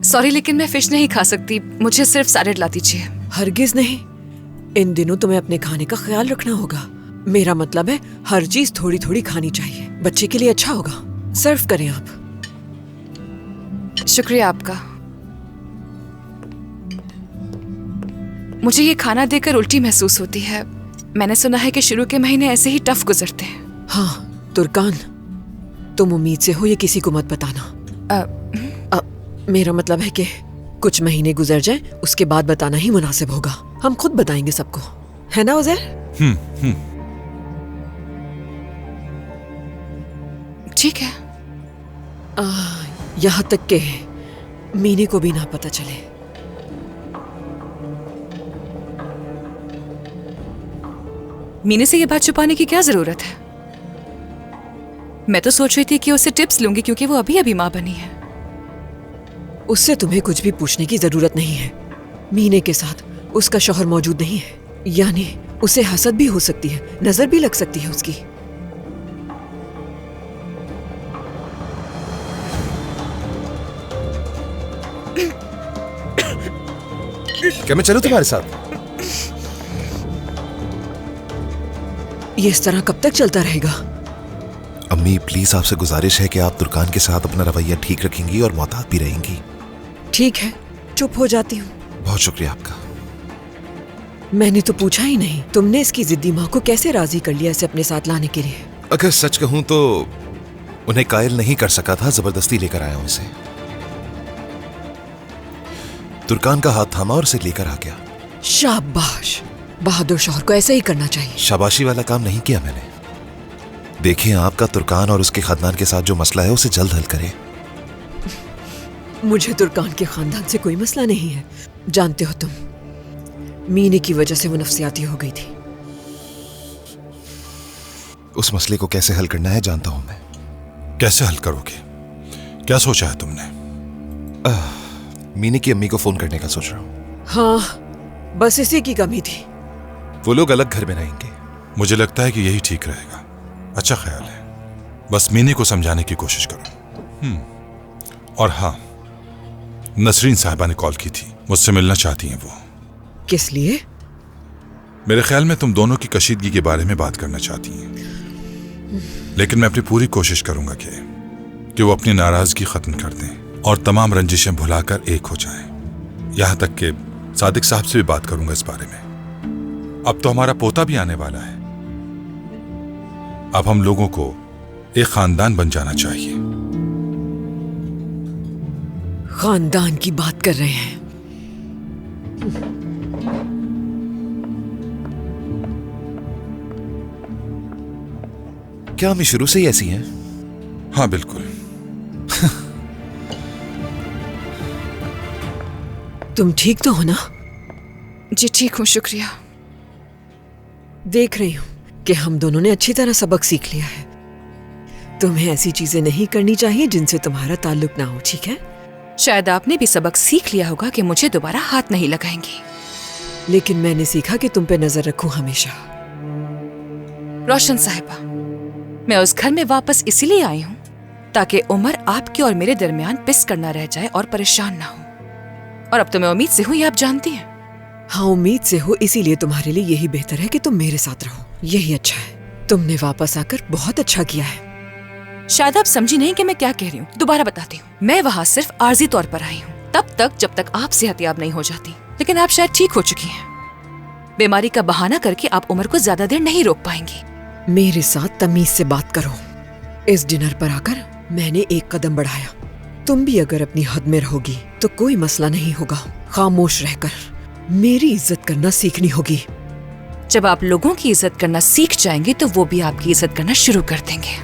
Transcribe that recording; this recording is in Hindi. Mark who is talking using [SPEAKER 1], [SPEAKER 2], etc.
[SPEAKER 1] सॉरी, लेकिन मैं फिश नहीं खा सकती। मुझे सिर्फ सैलेड ला दीजिए।
[SPEAKER 2] हरगिज नहीं। इन दिनों तुम्हें अपने खाने का ख्याल रखना होगा। मेरा मतलब है हर चीज थोड़ी थोड़ी खानी चाहिए, बच्चे के लिए अच्छा होगा। सर्व करें आप।
[SPEAKER 1] शुक्रिया आपका। मुझे ये खाना देकर उल्टी महसूस होती है। मैंने सुना है कि शुरू के महीने ऐसे ही टफ गुजरते हैं।
[SPEAKER 2] हाँ तुर्कान, तुम उम्मीद से हो ये किसी को मत बताना। मेरा मतलब है कि कुछ महीने गुजर जाएं, उसके बाद बताना ही मुनासिब होगा। हम खुद बताएंगे सबको, है ना उज़ैर?
[SPEAKER 1] ठीक है।
[SPEAKER 2] यहाँ तक के मीने को भी ना पता चले।
[SPEAKER 1] मीने से ये बात छुपाने की क्या जरूरत है? मैं तो सोच रही थी कि उससे टिप्स लूंगी क्योंकि वो अभी अभी माँ बनी है।
[SPEAKER 2] उससे तुम्हें कुछ भी पूछने की जरूरत नहीं है। मीने के साथ उसका शौहर मौजूद नहीं है, यानी उसे हसद भी हो सकती है, नजर भी लग सकती है उसकी।
[SPEAKER 3] क्या मैं चलूं तुम्हारे साथ?
[SPEAKER 2] ये इस तरह कब तक चलता रहेगा?
[SPEAKER 3] अम्मी प्लीज आपसे गुजारिश है कि आप तुर्कान के साथ अपना रवैया ठीक रखेंगी और मोहतात भी रहेंगी।
[SPEAKER 2] ठीक है, चुप हो जाती हूँ।
[SPEAKER 3] बहुत शुक्रिया आपका।
[SPEAKER 2] मैंने तो पूछा ही नहीं, तुमने इसकी जिद्दी माँ को कैसे राजी कर लिया इसे अपने साथ लाने के लिए?
[SPEAKER 3] अगर सच कहूं तो उन्हें कायल नहीं कर सका था, जबरदस्ती लेकर आया हूं इसे। तुर्कान का हाथ थामा और इसे लेकर आ गया।
[SPEAKER 2] शाबाश, बहादुर शौहर को ऐसा ही करना चाहिए।
[SPEAKER 3] शाबाशी वाला काम नहीं किया मैंने। देखिए, आपका तुर्कान और उसके खानदान के साथ जो मसला है उसे जल्द हल करें।
[SPEAKER 2] मुझे तुर्कान के खानदान से कोई मसला नहीं है। जानते हो तुम, मीने की वजह से वो नफसियाती हो गई थी।
[SPEAKER 3] उस मसले को कैसे हल करना है जानता हूं मैं।
[SPEAKER 4] कैसे हल करोगे? क्या सोचा है तुमने?
[SPEAKER 3] मीने की अम्मी को फोन करने का सोच रहा हूं।
[SPEAKER 2] हाँ, बस इसी की कमी थी।
[SPEAKER 3] वो लोग अलग घर में रहेंगे।
[SPEAKER 4] मुझे लगता है कि यही ठीक रहेगा। अच्छा ख्याल है। बस मीने को समझाने की कोशिश करो। और हाँ, नसरीन साहिबा ने कॉल की थी, मुझसे मिलना चाहती हैं वो।
[SPEAKER 2] किस लिए?
[SPEAKER 4] मेरे ख्याल में तुम दोनों की कशीदगी के बारे में बात करना चाहती हैं, लेकिन मैं अपनी पूरी कोशिश करूंगा कि वो अपनी नाराजगी खत्म कर दें और तमाम रंजिशें भुलाकर एक हो जाएं। यहां तक कि सादिक साहब से भी बात करूंगा इस बारे में। अब तो हमारा पोता भी आने वाला है। अब हम लोगों को एक खानदान बन जाना चाहिए।
[SPEAKER 2] खानदान की बात कर रहे हैं?
[SPEAKER 3] क्या अम्मी शुरू से ही ऐसी हैं?
[SPEAKER 4] हाँ बिल्कुल।
[SPEAKER 2] तुम ठीक तो हो ना?
[SPEAKER 1] जी ठीक हूँ, शुक्रिया।
[SPEAKER 2] देख रही हूँ कि हम दोनों ने अच्छी तरह सबक सीख लिया है। तुम्हें ऐसी चीजें नहीं करनी चाहिए जिनसे तुम्हारा ताल्लुक ना हो, ठीक है?
[SPEAKER 1] शायद आपने भी सबक सीख लिया होगा कि मुझे दोबारा हाथ नहीं लगाएंगी।
[SPEAKER 2] लेकिन मैंने सीखा कि तुम पे नजर रखूं हमेशा।
[SPEAKER 1] रोशन साहिबा, मैं उस घर में वापस इसीलिए आई हूँ ताकि उमर आपके और मेरे दरमियान पिस करना रह जाए और परेशान ना हो। और अब तो मैं उम्मीद से हूँ, ये आप जानती हैं।
[SPEAKER 2] हाँ, उम्मीद से हो, इसीलिए तुम्हारे लिए यही बेहतर है कि तुम मेरे साथ रहो। यही अच्छा है। तुमने वापस आकर बहुत अच्छा किया है।
[SPEAKER 1] शायद आप समझी नहीं कि मैं क्या कह रही हूँ। दोबारा बताती हूँ, मैं वहाँ सिर्फ आर्जी तौर पर आई हूँ, तब तक जब तक आप सेहतयाब नहीं हो जाती। लेकिन आप शायद ठीक हो चुकी हैं। बीमारी का बहाना करके आप उमर को ज्यादा देर नहीं रोक पाएंगी।
[SPEAKER 2] मेरे साथ तमीज से बात करो। इस डिनर पर आकर मैंने एक कदम बढ़ाया। तुम भी अगर अपनी हद में रहोगी तो कोई मसला नहीं होगा। खामोश रहकर मेरी इज्जत करना सीखनी होगी।
[SPEAKER 1] जब आप लोगों की इज्जत करना सीख जाएंगे तो वो भी आपकी इज्जत करना शुरू कर देंगे।